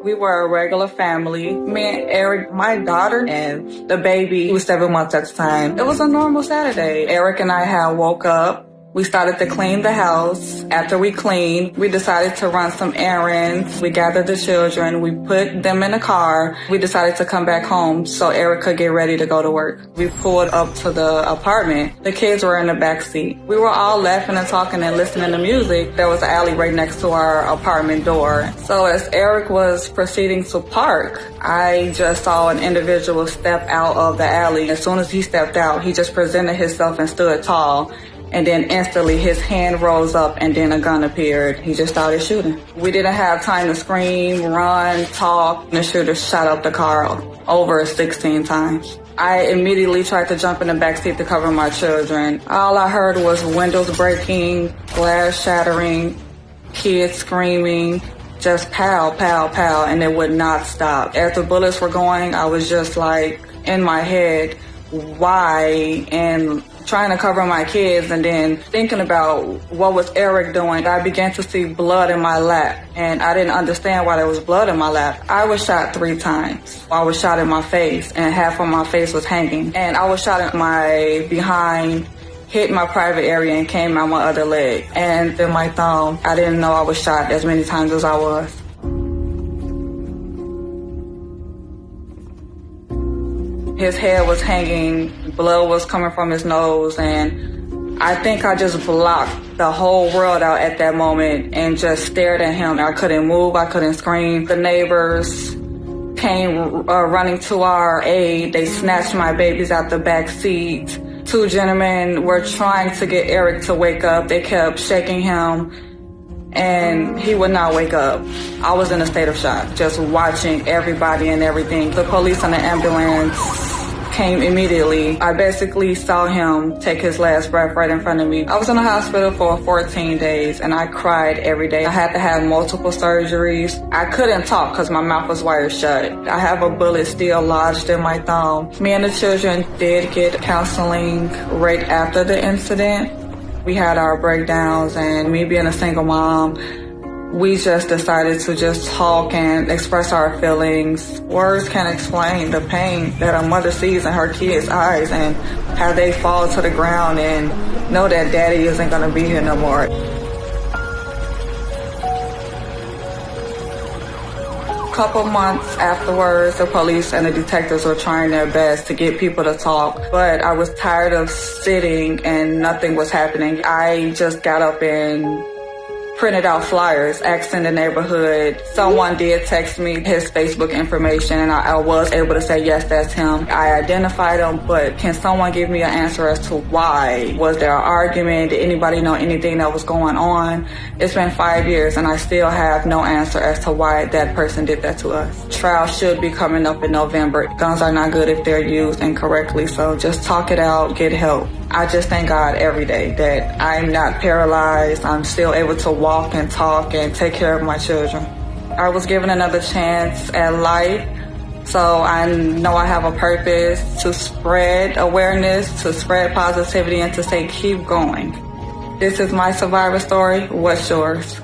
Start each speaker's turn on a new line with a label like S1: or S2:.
S1: We were a regular family. Me and Eric, my daughter, and the baby, who was 7 months at the time. It was a normal Saturday. Eric and I had woke up. We started to clean the house. After we cleaned, we decided to run some errands. We gathered the children. We put them in a car. We decided to come back home so Eric could get ready to go to work. We pulled up to the apartment. The kids were in the back seat. We were all laughing and talking and listening to music. There was an alley right next to our apartment door. So as Eric was proceeding to park, I just saw an individual step out of the alley. As soon as he stepped out, he just presented himself and stood tall. And then instantly his hand rose up and then a gun appeared. He just started shooting. We didn't have time to scream, run, talk. The shooter shot up the car over 16 times. I immediately tried to jump in the backseat to cover my children. All I heard was windows breaking, glass shattering, kids screaming, just pow, pow, pow, and it would not stop. As the bullets were going, I was just like in my head, why? And trying to cover my kids and then thinking about what was Eric doing. I began to see blood in my lap and I didn't understand why there was blood in my lap. I was shot 3 times. I was shot in my face and half of my face was hanging. And I was shot in my behind, hit my private area and came out my other leg. And then my thumb, I didn't know I was shot as many times as I was. His head was hanging, blood was coming from his nose, and I think I just blocked the whole world out at that moment and just stared at him. I couldn't move, I couldn't scream. The neighbors came running to our aid. They snatched my babies out the back seat. 2 gentlemen were trying to get Eric to wake up. They kept shaking him, and he would not wake up. I was in a state of shock, just watching everybody and everything. The police and the ambulance came immediately. I basically saw him take his last breath right in front of me. I was in the hospital for 14 days and I cried every day. I had to have multiple surgeries. I couldn't talk because my mouth was wired shut. I have a bullet still lodged in my thumb. Me and the children did get counseling right after the incident. We had our breakdowns, and me being a single mom, we just decided to just talk and express our feelings. Words can't explain the pain that a mother sees in her kids' eyes and how they fall to the ground and know that daddy isn't going to be here no more. A couple months afterwards, the police and the detectives were trying their best to get people to talk, but I was tired of sitting and nothing was happening. I just got up and printed out flyers, asked in the neighborhood. Someone did text me his Facebook information, and I was able to say, yes, that's him. I identified him, but can someone give me an answer as to why? Was there an argument? Did anybody know anything that was going on? It's been 5 years, and I still have no answer as to why that person did that to us. Trial should be coming up in November. Guns are not good if they're used incorrectly, so just talk it out, get help. I just thank God every day that I'm not paralyzed. I'm still able to walk and talk and take care of my children. I was given another chance at life, so I know I have a purpose to spread awareness, to spread positivity, and to say keep going. This is my survivor story. What's yours?